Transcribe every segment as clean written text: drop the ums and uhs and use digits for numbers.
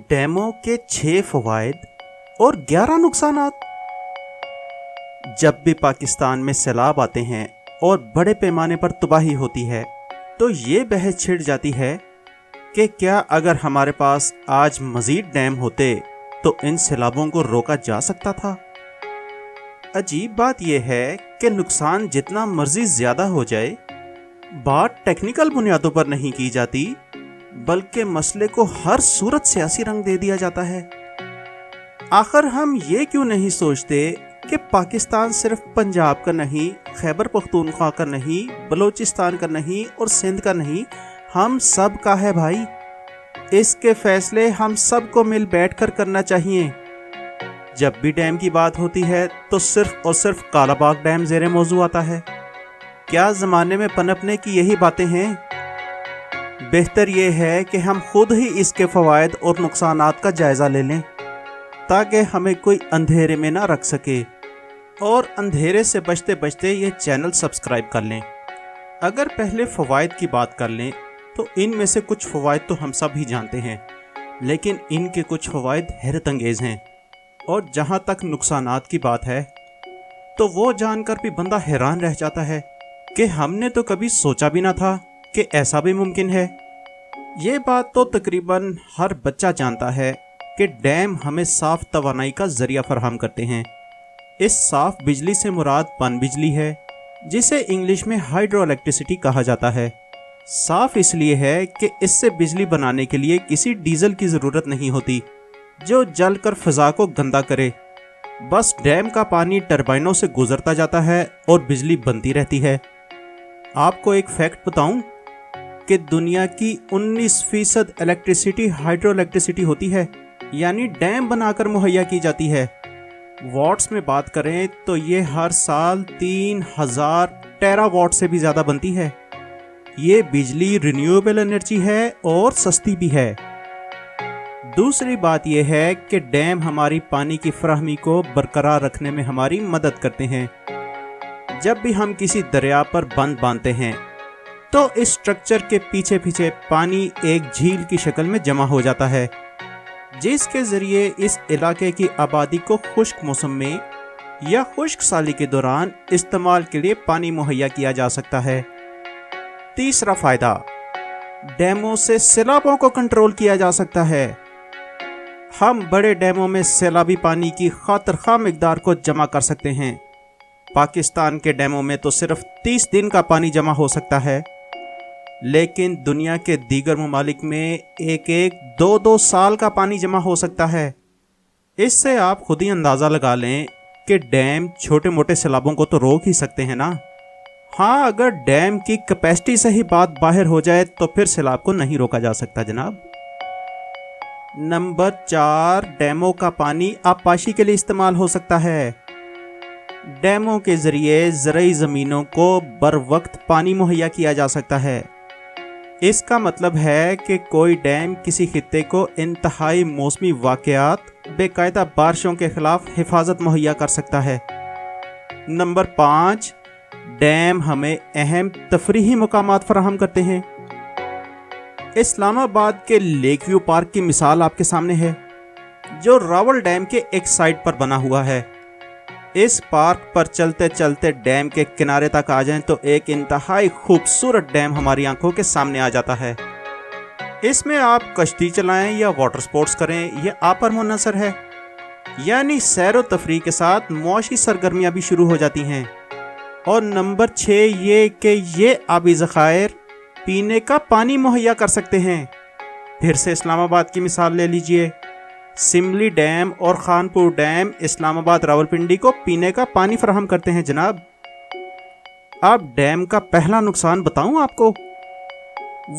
ڈیموں کے 6 فوائد اور 11 نقصانات۔ جب بھی پاکستان میں سیلاب آتے ہیں اور بڑے پیمانے پر تباہی ہوتی ہے تو یہ بحث چھڑ جاتی ہے کہ کیا اگر ہمارے پاس آج مزید ڈیم ہوتے تو ان سیلابوں کو روکا جا سکتا تھا۔ عجیب بات یہ ہے کہ نقصان جتنا مرضی زیادہ ہو جائے، بات ٹیکنیکل بنیادوں پر نہیں کی جاتی بلکہ مسئلے کو ہر صورت سیاسی رنگ دے دیا جاتا ہے۔ آخر ہم یہ کیوں نہیں سوچتے کہ پاکستان صرف پنجاب کا نہیں، خیبر پختونخوا کا نہیں، بلوچستان کا نہیں اور سندھ کا نہیں، ہم سب کا ہے بھائی۔ اس کے فیصلے ہم سب کو مل بیٹھ کر کرنا چاہیے۔ جب بھی ڈیم کی بات ہوتی ہے تو صرف اور صرف کالا باغ ڈیم زیر موضوع آتا ہے۔ کیا زمانے میں پنپنے کی یہی باتیں ہیں؟ بہتر یہ ہے کہ ہم خود ہی اس کے فوائد اور نقصانات کا جائزہ لے لیں تاکہ ہمیں کوئی اندھیرے میں نہ رکھ سکے، اور اندھیرے سے بچتے بچتے یہ چینل سبسکرائب کر لیں۔ اگر پہلے فوائد کی بات کر لیں تو ان میں سے کچھ فوائد تو ہم سب ہی جانتے ہیں، لیکن ان کے کچھ فوائد حیرت انگیز ہیں، اور جہاں تک نقصانات کی بات ہے تو وہ جان کر بھی بندہ حیران رہ جاتا ہے کہ ہم نے تو کبھی سوچا بھی نہ تھا کہ ایسا بھی ممکن ہے۔ یہ بات تو تقریباً ہر بچہ جانتا ہے کہ ڈیم ہمیں صاف توانائی کا ذریعہ فراہم کرتے ہیں۔ اس صاف بجلی سے مراد پن بجلی ہے، جسے انگلش میں ہائیڈرو الیکٹریسٹی کہا جاتا ہے۔ صاف اس لیے ہے کہ اس سے بجلی بنانے کے لیے کسی ڈیزل کی ضرورت نہیں ہوتی جو جل کر فضا کو گندا کرے۔ بس ڈیم کا پانی ٹربائنوں سے گزرتا جاتا ہے اور بجلی بنتی رہتی ہے۔ آپ کو ایک فیکٹ بتاؤں کہ دنیا کی 19% الیکٹریسٹی ہائیڈرو الیکٹریسٹی ہوتی ہے، یعنی ڈیم بنا کر مہیا کی جاتی ہے۔ واٹس میں بات کریں تو یہ ہر سال 3000 ٹیرا واٹ سے بھی زیادہ بنتی ہے۔ یہ بجلی رینیویبل انرجی ہے اور سستی بھی ہے۔ دوسری بات یہ ہے کہ ڈیم ہماری پانی کی فراہمی کو برقرار رکھنے میں ہماری مدد کرتے ہیں۔ جب بھی ہم کسی دریا پر بند باندھتے ہیں تو اس سٹرکچر کے پیچھے پیچھے پانی ایک جھیل کی شکل میں جمع ہو جاتا ہے، جس کے ذریعے اس علاقے کی آبادی کو خشک موسم میں یا خشک سالی کے دوران استعمال کے لیے پانی مہیا کیا جا سکتا ہے۔ تیسرا فائدہ، ڈیموں سے سیلابوں کو کنٹرول کیا جا سکتا ہے۔ ہم بڑے ڈیموں میں سیلابی پانی کی خاطر خواہ مقدار کو جمع کر سکتے ہیں۔ پاکستان کے ڈیموں میں تو صرف 30 دن کا پانی جمع ہو سکتا ہے، لیکن دنیا کے دیگر ممالک میں ایک 2 سال کا پانی جمع ہو سکتا ہے۔ اس سے آپ خود ہی اندازہ لگا لیں کہ ڈیم چھوٹے موٹے سیلابوں کو تو روک ہی سکتے ہیں نا۔ ہاں، اگر ڈیم کی کیپیسٹی سے ہی بات باہر ہو جائے تو پھر سیلاب کو نہیں روکا جا سکتا جناب۔ نمبر 4، ڈیموں کا پانی آبپاشی کے لیے استعمال ہو سکتا ہے۔ ڈیموں کے ذریعے زرعی زمینوں کو بر وقت پانی مہیا کیا جا سکتا ہے۔ اس کا مطلب ہے کہ کوئی ڈیم کسی خطے کو انتہائی موسمی واقعات، بے قاعدہ بارشوں کے خلاف حفاظت مہیا کر سکتا ہے۔ نمبر 5، ڈیم ہمیں اہم تفریحی مقامات فراہم کرتے ہیں۔ اسلام آباد کے لیک ویو پارک کی مثال آپ کے سامنے ہے، جو راول ڈیم کے ایک سائٹ پر بنا ہوا ہے۔ اس پارک پر چلتے چلتے ڈیم کے کنارے تک آ جائیں تو ایک انتہائی خوبصورت ڈیم ہماری آنکھوں کے سامنے آ جاتا ہے۔ اس میں آپ کشتی چلائیں یا واٹر سپورٹس کریں، یہ آپ پر منحصر ہے، یعنی سیر و تفریح کے ساتھ معاشی سرگرمیاں بھی شروع ہو جاتی ہیں۔ اور نمبر 6 یہ کہ یہ آبی ذخائر پینے کا پانی مہیا کر سکتے ہیں۔ پھر سے اسلام آباد کی مثال لے لیجئے۔ سملی ڈیم اور خانپور ڈیم اسلام آباد راولپنڈی کو پینے کا پانی فراہم کرتے ہیں جناب۔ اب ڈیم کا پہلا نقصان بتاؤں آپ کو،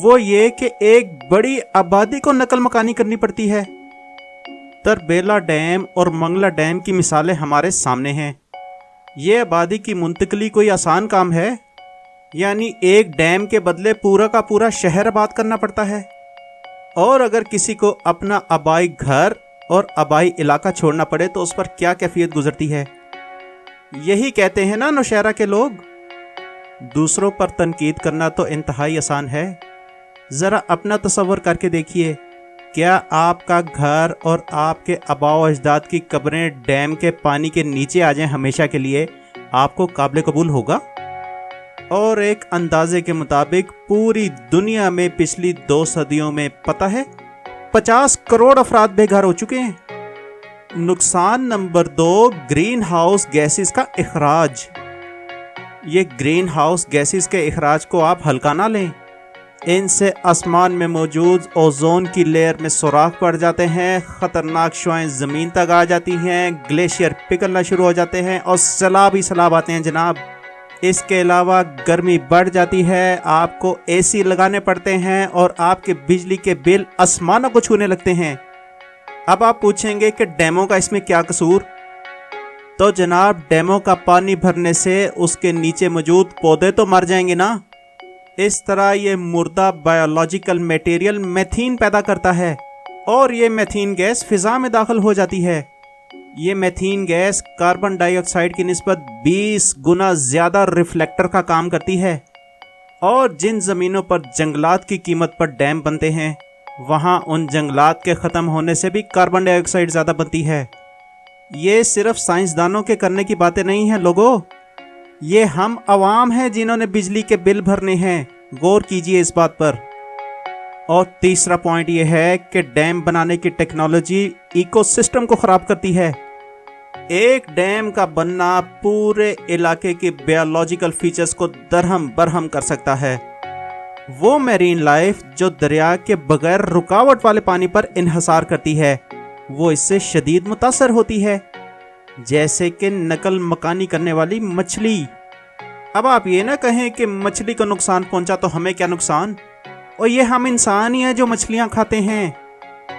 وہ یہ کہ ایک بڑی آبادی کو نقل مکانی کرنی پڑتی ہے۔ تربیلا ڈیم اور منگلا ڈیم کی مثالیں ہمارے سامنے ہیں۔ یہ آبادی کی منتقلی کوئی آسان کام ہے؟ یعنی ایک ڈیم کے بدلے پورا کا پورا شہر آباد کرنا پڑتا ہے، اور اگر کسی کو اپنا آبائی گھر اور آبائی علاقہ چھوڑنا پڑے تو اس پر کیا کیفیت گزرتی ہے۔ یہی کہتے ہیں نا نوشہرہ کے لوگ، دوسروں پر تنقید کرنا تو انتہائی آسان ہے، ذرا اپنا تصور کر کے دیکھیے کیا آپ کا گھر اور آپ کے آباء و اجداد کی قبریں ڈیم کے پانی کے نیچے آ جائیں ہمیشہ کے لیے، آپ کو قابل قبول ہوگا؟ اور ایک اندازے کے مطابق پوری دنیا میں پچھلی 2 صدیوں میں پتہ ہے 50 کروڑ افراد بے گھر ہو چکے ہیں۔ نقصان نمبر 2، گرین ہاؤس گیسز کا اخراج۔ یہ گرین ہاؤس گیسز کے اخراج کو آپ ہلکا نہ لیں، ان سے آسمان میں موجود اوزون کی لیئر میں سوراخ پڑ جاتے ہیں، خطرناک شعاعیں زمین تک آ جاتی ہیں، گلیشیئر پگھلنا شروع ہو جاتے ہیں اور سیلاب ہی سیلاب آتے ہیں جناب۔ اس کے علاوہ گرمی بڑھ جاتی ہے، آپ کو اے سی لگانے پڑتے ہیں اور آپ کے بجلی کے بل آسمانوں کو چھونے لگتے ہیں۔ اب آپ پوچھیں گے کہ ڈیموں کا اس میں کیا قصور؟ تو جناب ڈیموں کا پانی بھرنے سے اس کے نیچے موجود پودے تو مر جائیں گے نا۔ اس طرح یہ مردہ بایولوجیکل میٹیریل میتھین پیدا کرتا ہے اور یہ میتھین گیس فضا میں داخل ہو جاتی ہے۔ یہ میتھین گیس کاربن ڈائی آکسائیڈ کی نسبت 20 گنا زیادہ ریفلیکٹر کا کام کرتی ہے، اور جن زمینوں پر جنگلات کی قیمت پر ڈیم بنتے ہیں وہاں ان جنگلات کے ختم ہونے سے بھی کاربن ڈائی آکسائیڈ زیادہ بنتی ہے۔ یہ صرف سائنسدانوں کے کرنے کی باتیں نہیں ہیں لوگوں، یہ ہم عوام ہیں جنہوں نے بجلی کے بل بھرنے ہیں، غور کیجئے اس بات پر۔ اور تیسرا پوائنٹ یہ ہے کہ ڈیم بنانے کی ٹیکنالوجی ایکو سسٹم کو خراب کرتی ہے۔ ایک ڈیم کا بننا پورے علاقے کی بیولوجیکل فیچرز کو درہم برہم کر سکتا ہے۔ وہ میرین لائف جو دریا کے بغیر رکاوٹ والے پانی پر انحصار کرتی ہے، وہ اس سے شدید متاثر ہوتی ہے، جیسے کہ نقل مکانی کرنے والی مچھلی۔ اب آپ یہ نہ کہیں کہ مچھلی کو نقصان پہنچا تو ہمیں کیا نقصان، اور یہ ہم انسان ہی ہیں جو مچھلیاں کھاتے ہیں،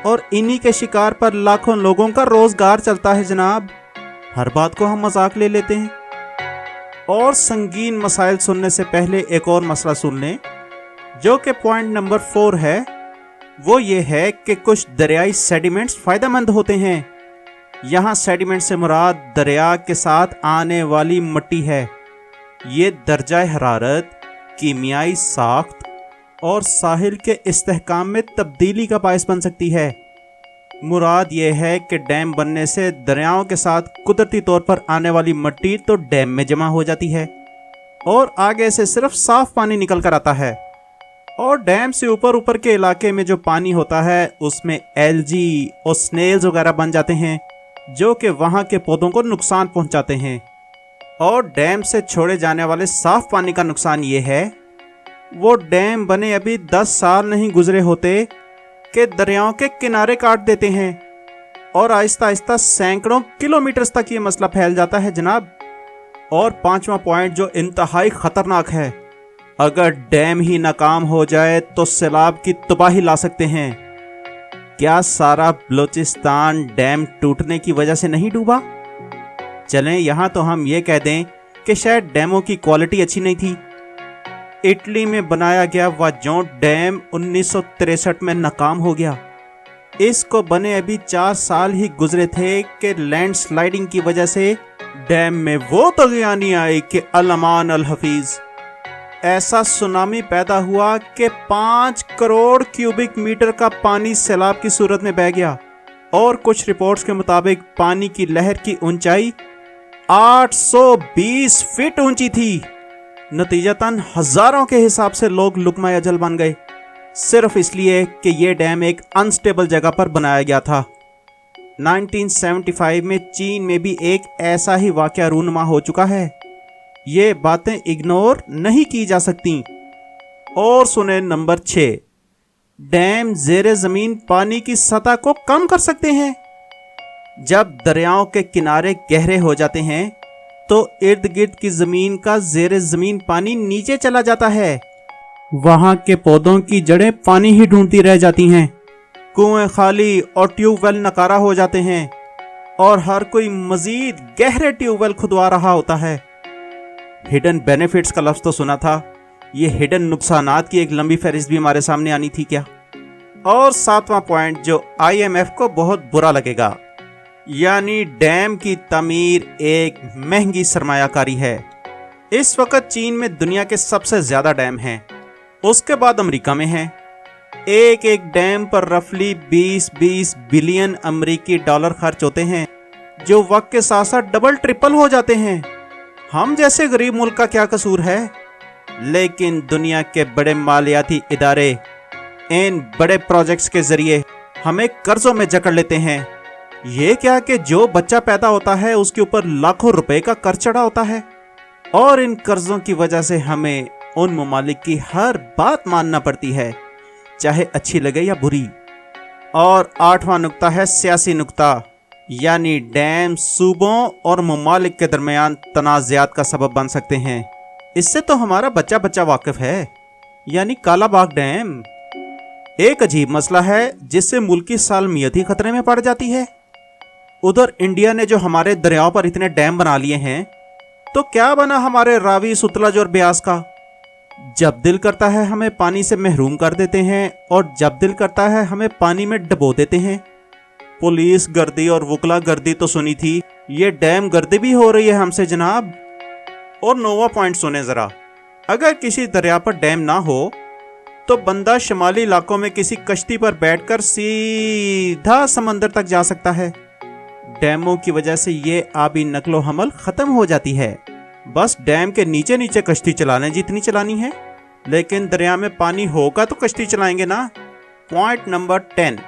اور انہی کے شکار پر لاکھوں لوگوں کا روزگار چلتا ہے جناب۔ ہر بات کو ہم مذاق لے لیتے ہیں۔ اور سنگین مسائل سننے سے پہلے ایک اور مسئلہ سن لیں، جو کہ پوائنٹ نمبر 4 ہے۔ وہ یہ ہے کہ کچھ دریائی سیڈیمنٹس فائدہ مند ہوتے ہیں۔ یہاں سیڈیمنٹ سے مراد دریا کے ساتھ آنے والی مٹی ہے۔ یہ درجہ حرارت، کیمیائی ساخت اور ساحل کے استحکام میں تبدیلی کا باعث بن سکتی ہے۔ مراد یہ ہے کہ ڈیم بننے سے دریاؤں کے ساتھ قدرتی طور پر آنے والی مٹی تو ڈیم میں جمع ہو جاتی ہے اور آگے سے صرف صاف پانی نکل کر آتا ہے، اور ڈیم سے اوپر کے علاقے میں جو پانی ہوتا ہے اس میں ایلجی اور سنیلز وغیرہ بن جاتے ہیں جو کہ وہاں کے پودوں کو نقصان پہنچاتے ہیں۔ اور ڈیم سے چھوڑے جانے والے صاف پانی کا نقصان یہ ہے، وہ ڈیم بنے ابھی 10 سال نہیں گزرے ہوتے کہ دریاؤں کے کنارے کاٹ دیتے ہیں، اور آہستہ آہستہ سینکڑوں کلومیٹرز تک یہ مسئلہ پھیل جاتا ہے جناب۔ اور 5واں پوائنٹ جو انتہائی خطرناک ہے، اگر ڈیم ہی ناکام ہو جائے تو سیلاب کی تباہی لا سکتے ہیں۔ کیا سارا بلوچستان ڈیم ٹوٹنے کی وجہ سے نہیں ڈوبا؟ چلیں یہاں تو ہم یہ کہہ دیں کہ شاید ڈیموں کی کوالٹی اچھی نہیں تھی۔ اٹلی میں بنایا گیا واجونٹ ڈیم 1963 میں ناکام ہو گیا۔ اس کو بنے ابھی 4 سال ہی گزرے تھے کہ لینڈ سلائیڈنگ کی وجہ سے ڈیم میں وہ طغیانی آئی کہ الامان الحفیظ۔ ایسا سونامی پیدا ہوا کہ 5 کروڑ کیوبک میٹر کا پانی سیلاب کی صورت میں بہہ گیا، اور کچھ رپورٹس کے مطابق پانی کی لہر کی اونچائی 820 فٹ اونچی تھی۔ نتیجتاً ہزاروں کے حساب سے لوگ لقمہ اجل بن گئے، صرف اس لیے کہ یہ ڈیم ایک انسٹیبل جگہ پر بنایا گیا تھا۔ 1975 میں چین میں بھی ایک ایسا ہی واقعہ رونما ہو چکا ہے۔ یہ باتیں اگنور نہیں کی جا سکتی۔ اور سنیں نمبر 6، ڈیم زیر زمین پانی کی سطح کو کم کر سکتے ہیں۔ جب دریاؤں کے کنارے گہرے ہو جاتے ہیں تو ارد گرد کی زمین کا زیر زمین پانی نیچے چلا جاتا ہے، وہاں کے پودوں کی جڑیں پانی ہی ڈھونڈتی رہ جاتی ہیں، کنویں خالی اور ٹیوب ویل ناکارہ ہو جاتے ہیں، اور ہر کوئی مزید گہرے ٹیوب ویل کھدوا رہا ہوتا ہے۔ ہڈن بینیفٹس کا لفظ تو سنا تھا، یہ ہڈن نقصانات کی ایک لمبی فہرست بھی ہمارے سامنے آنی تھی کیا؟ اور 7واں پوائنٹ جو IMF کو بہت برا لگے گا، یعنی ڈیم کی تعمیر ایک مہنگی سرمایہ کاری ہے۔ اس وقت چین میں دنیا کے سب سے زیادہ ڈیم ہیں، اس کے بعد امریکہ میں ہیں، ایک ایک ڈیم پر رفلی 20 بلین امریکی ڈالر خرچ ہوتے ہیں، جو وقت کے ساتھ ساتھ ڈبل ٹرپل ہو جاتے ہیں۔ ہم جیسے غریب ملک کا کیا قصور ہے؟ لیکن دنیا کے بڑے مالیاتی ادارے ان بڑے پروجیکٹس کے ذریعے ہمیں قرضوں میں جکڑ لیتے ہیں۔ یہ کیا کہ جو بچہ پیدا ہوتا ہے اس کے اوپر لاکھوں روپے کا قرض چڑھا ہوتا ہے، اور ان قرضوں کی وجہ سے ہمیں ان ممالک کی ہر بات ماننا پڑتی ہے، چاہے اچھی لگے یا بری۔ اور 8واں نقطہ ہے سیاسی نقطہ، یعنی ڈیم صوبوں اور ممالک کے درمیان تنازعات کا سبب بن سکتے ہیں۔ اس سے تو ہمارا بچہ واقف ہے، یعنی کالا باغ ڈیم ایک عجیب مسئلہ ہے جس سے ملک کی سالمیت ہی خطرے میں پڑ جاتی ہے۔ ادھر انڈیا نے جو ہمارے دریاؤں پر اتنے ڈیم بنا لیے ہیں، تو کیا بنا ہمارے راوی، ستلج اور بیاس کا؟ جب دل کرتا ہے ہمیں پانی سے محروم کر دیتے ہیں، اور جب دل کرتا ہے ہمیں پانی میں ڈبو دیتے ہیں۔ پولیس گردی اور وکلا گردی تو سنی تھی، یہ ڈیم گردی بھی ہو رہی ہے ہم سے جناب۔ اور نووا پوائنٹ سنیں ذرا، اگر کسی دریا پر ڈیم نہ ہو تو بندہ شمالی علاقوں میں کسی کشتی پر بیٹھ کر سیدھا سمندر تک جا سکتا ہے۔ ڈیموں کی وجہ سے یہ آبی نقل و حمل ختم ہو جاتی ہے، بس ڈیم کے نیچے نیچے کشتی چلانے جتنی چلانی ہے، لیکن دریا میں پانی ہوگا تو کشتی چلائیں گے نا۔ پوائنٹ نمبر 10،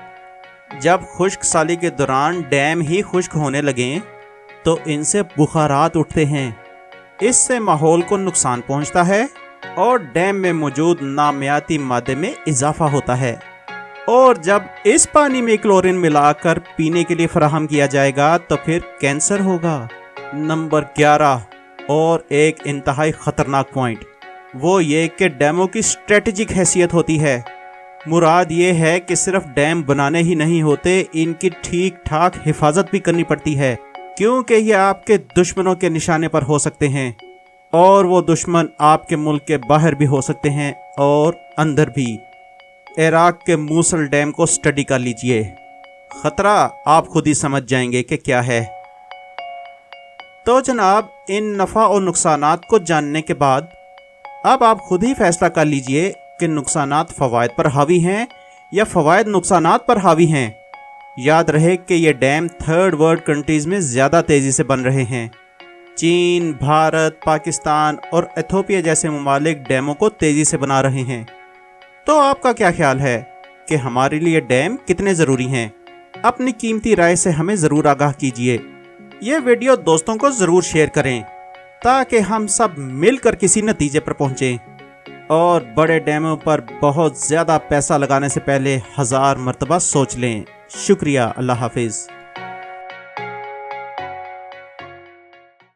جب خشک سالی کے دوران ڈیم ہی خشک ہونے لگیں تو ان سے بخارات اٹھتے ہیں، اس سے ماحول کو نقصان پہنچتا ہے اور ڈیم میں موجود نامیاتی مادے میں اضافہ ہوتا ہے، اور جب اس پانی میں کلورین ملا کر پینے کے لیے فراہم کیا جائے گا تو پھر کینسر ہوگا۔ نمبر 11 اور ایک انتہائی خطرناک پوائنٹ، وہ یہ کہ ڈیموں کی اسٹریٹجک حیثیت ہوتی ہے۔ مراد یہ ہے کہ صرف ڈیم بنانے ہی نہیں ہوتے، ان کی ٹھیک ٹھاک حفاظت بھی کرنی پڑتی ہے، کیونکہ یہ آپ کے دشمنوں کے نشانے پر ہو سکتے ہیں، اور وہ دشمن آپ کے ملک کے باہر بھی ہو سکتے ہیں اور اندر بھی۔ عراق کے موصل ڈیم کو سٹڈی کر لیجئے، خطرہ آپ خود ہی سمجھ جائیں گے کہ کیا ہے۔ تو جناب، ان نفع اور نقصانات کو جاننے کے بعد اب آپ خود ہی فیصلہ کر لیجئے کہ نقصانات فوائد پر حاوی ہیں یا فوائد نقصانات پر حاوی ہیں۔ یاد رہے کہ یہ ڈیم تھرڈ ورلڈ کنٹریز میں زیادہ تیزی سے بن رہے ہیں۔ چین، بھارت، پاکستان اور ایتھوپیا جیسے ممالک ڈیموں کو تیزی سے بنا رہے ہیں۔ تو آپ کا کیا خیال ہے کہ ہمارے لیے ڈیم کتنے ضروری ہیں؟ اپنی قیمتی رائے سے ہمیں ضرور آگاہ کیجیے۔ یہ ویڈیو دوستوں کو ضرور شیئر کریں تاکہ ہم سب مل کر کسی نتیجے پر پہنچیں، اور بڑے ڈیموں پر بہت زیادہ پیسہ لگانے سے پہلے 1000 مرتبہ سوچ لیں۔ شکریہ، اللہ حافظ۔